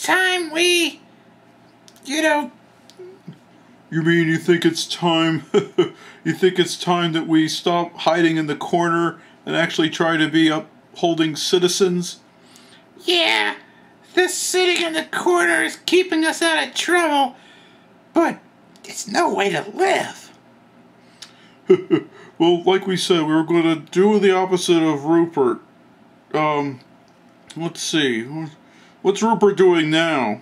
time we, You mean you think it's time, you think it's time that we stop hiding in the corner and actually try to be upholding citizens? Yeah, this sitting in the corner is keeping us out of trouble, but it's no way to live. Well, like we said, we were going to do the opposite of Rupert. Let's see. What's Rupert doing now?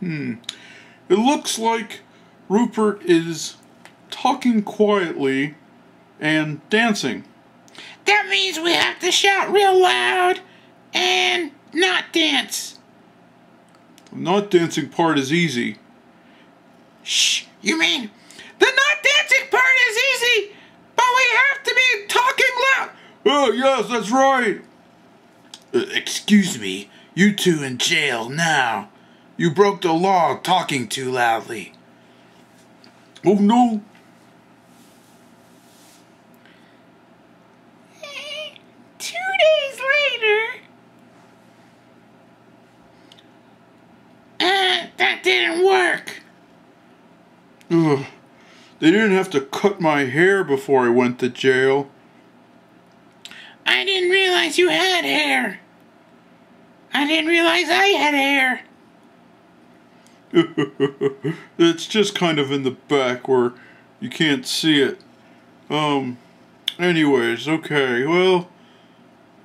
It looks like Rupert is talking quietly and dancing. That means we have to shout real loud and not dance. The not dancing part is easy. Shh, you mean the not dancing part is easy, but we have to be talking loud. Oh, yes, that's right. Excuse me, you two in jail now. You broke the law talking too loudly. Oh, no. 2 days later. That didn't work. Ugh. They didn't have to cut my hair before I went to jail. I didn't realize you had hair. I didn't realize I had hair. It's just kind of in the back where you can't see it. Anyways, okay, well,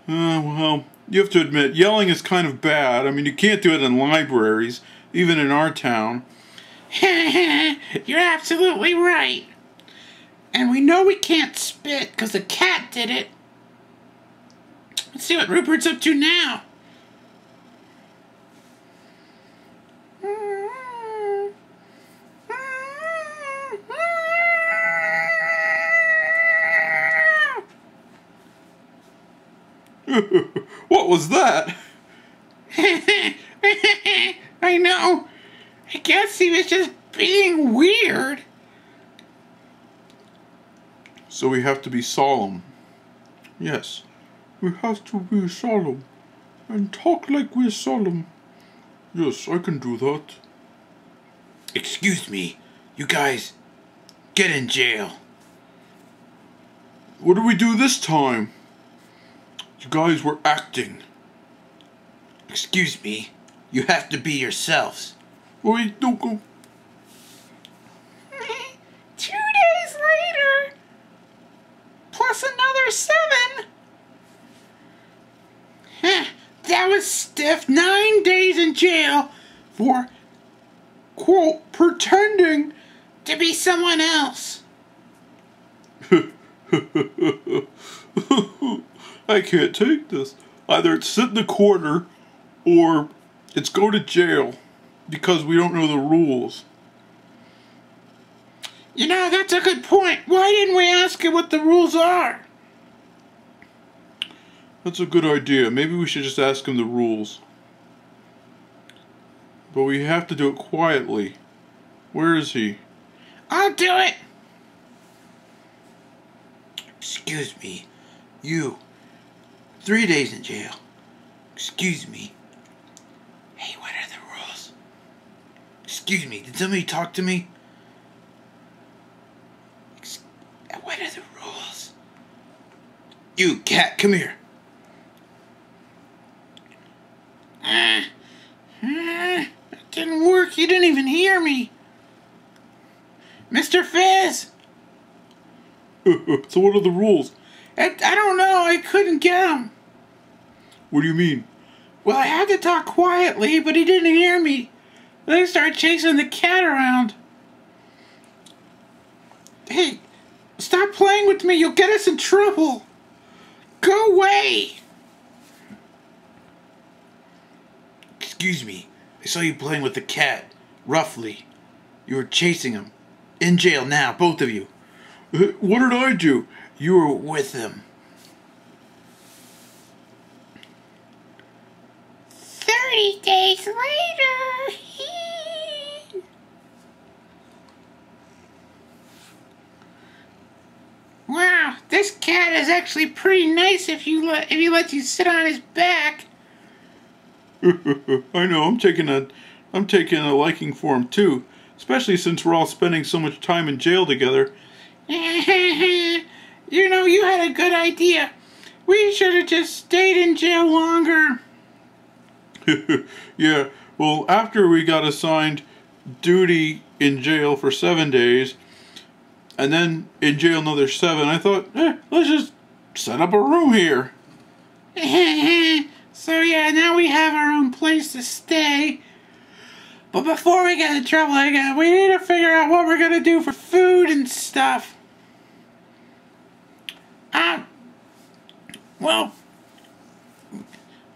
you have to admit, yelling is kind of bad. I mean, you can't do it in libraries, even in our town. You're absolutely right. And we know we can't spit because the cat did it. Let's see what Rupert's up to now. What was that? I know. I guess he was just being weird. So we have to be solemn. Yes, we have to be solemn and talk like we're solemn. Yes, I can do that. Excuse me, you guys, get in jail. What do we do this time? You guys were acting. Excuse me, you have to be yourselves. Wait, don't go. 2 days later, plus another 7. That was stiff. 9 days in jail for, quote, pretending to be someone else. I can't take this. Either it's sit in the corner or it's go to jail because we don't know the rules. You know, that's a good point. Why didn't we ask you what the rules are? That's a good idea. Maybe we should just ask him the rules. But we have to do it quietly. Where is he? I'll do it. Excuse me. You. 3 days in jail. Excuse me. Hey, what are the rules? Excuse me, did somebody talk to me? What are the rules? You, cat, come here. That didn't work. You didn't even hear me. Mr. Fizz! So what are the rules? I don't know. I couldn't get him. What do you mean? Well, I had to talk quietly, but he didn't hear me. Then I started chasing the cat around. Hey, stop playing with me. You'll get us in trouble. Go away. Excuse me. I saw you playing with the cat. Roughly. You were chasing him. In jail now, both of you. What did I do? You were with him. 30 days later. This cat is actually pretty nice if he lets you sit on his back. I know, I'm taking a liking for him too, especially since we're all spending so much time in jail together. You know, you had a good idea. We should have just stayed in jail longer. Yeah, well, after we got assigned duty in jail for 7 days, and then in jail another 7, I thought, let's just set up a room here. So yeah, now we have our own place to stay. But before we get in trouble again, we need to figure out what we're gonna do for food and stuff. Well,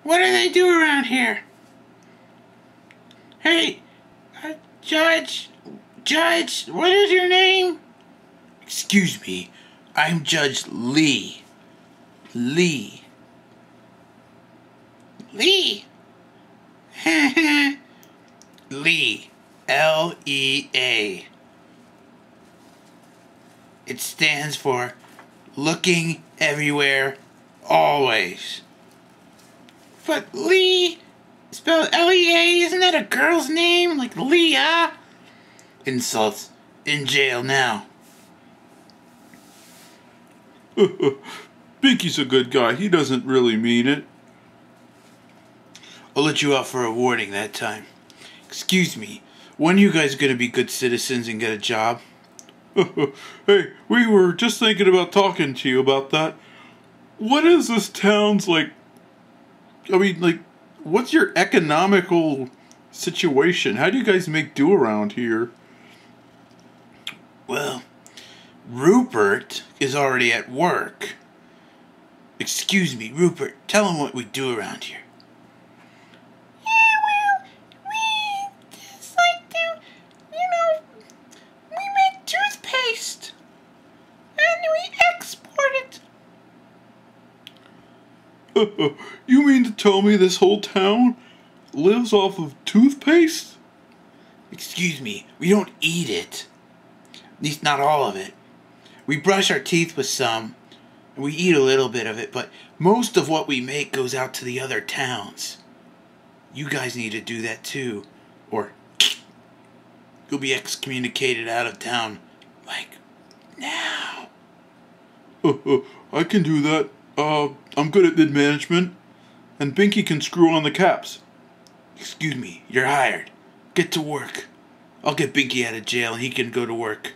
what do they do around here? Hey, Judge, what is your name? Excuse me, I'm Judge Lee. Lee. Lee. Lee. L-E-A. It stands for looking everywhere, always. But Lee, spelled L-E-A, isn't that a girl's name? Like Leah? Insults. In jail now. Binky's a good guy. He doesn't really mean it. I'll let you off for a warning that time. Excuse me, when are you guys going to be good citizens and get a job? Hey, we were just thinking about talking to you about that. What is this town's what's your economical situation? How do you guys make do around here? Well, Rupert is already at work. Excuse me, Rupert, tell him what we do around here. Yeah, well, we just like to, we make toothpaste. And we export it. You mean to tell me this whole town lives off of toothpaste? Excuse me, we don't eat it. At least not all of it. We brush our teeth with some, and we eat a little bit of it, but most of what we make goes out to the other towns. You guys need to do that too, or you'll be excommunicated out of town, like, now. I can do that. I'm good at mid-management, and Binky can screw on the caps. Excuse me, you're hired. Get to work. I'll get Binky out of jail and he can go to work.